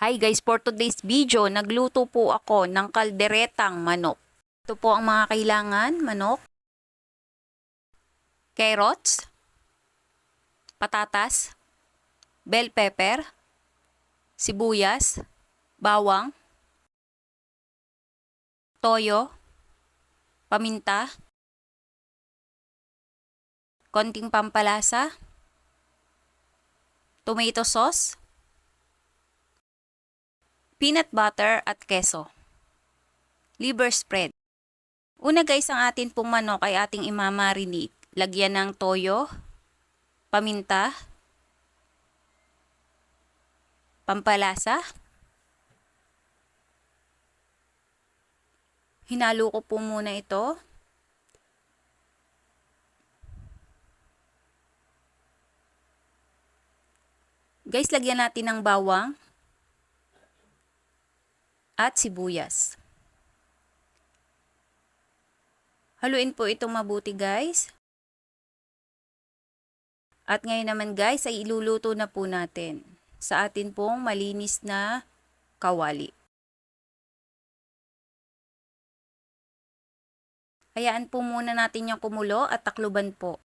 Hi guys, for today's video, nagluto po ako ng kalderetang manok. Ito po ang mga kailangan: manok, carrots, patatas, bell pepper, sibuyas, bawang, toyo, paminta, konting pampalasa, tomato sauce, peanut butter at keso, liver spread. Una guys, ang atin pong manok ay ating imamarinate. Lagyan ng toyo, paminta, pampalasa. Hinalo ko po muna ito. Guys, lagyan natin ng bawang at sibuyas. Haluin po itong mabuti guys. At ngayon naman guys ay iluluto na po natin sa atin pong malinis na kawali. Hayaan po muna natin yung kumulo at takluban po.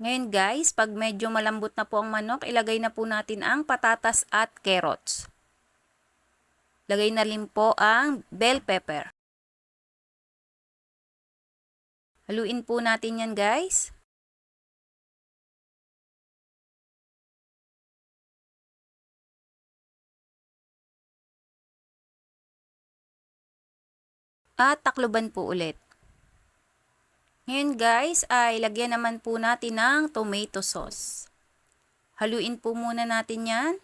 Ngayon guys, pag medyo malambot na po ang manok, ilagay na po natin ang patatas at carrots. Lagay na rin po ang bell pepper. Haluin po natin yan guys. At takluban po ulit. Ngayon guys ay lagyan naman po natin ng tomato sauce. Haluin po muna natin yan.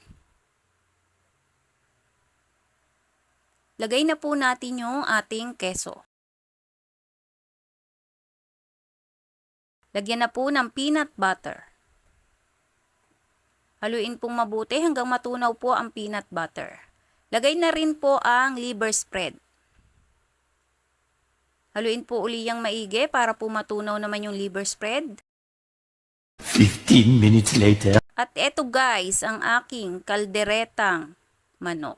Lagay na po natin yung ating keso. Lagyan na po ng peanut butter. Haluin pong mabuti hanggang matunaw po ang peanut butter. Lagay na rin po ang liver spread. Haluin po uli yung maigi para po matunaw naman yung liver spread. 15 minutes later. At eto guys, ang aking kalderetang manok.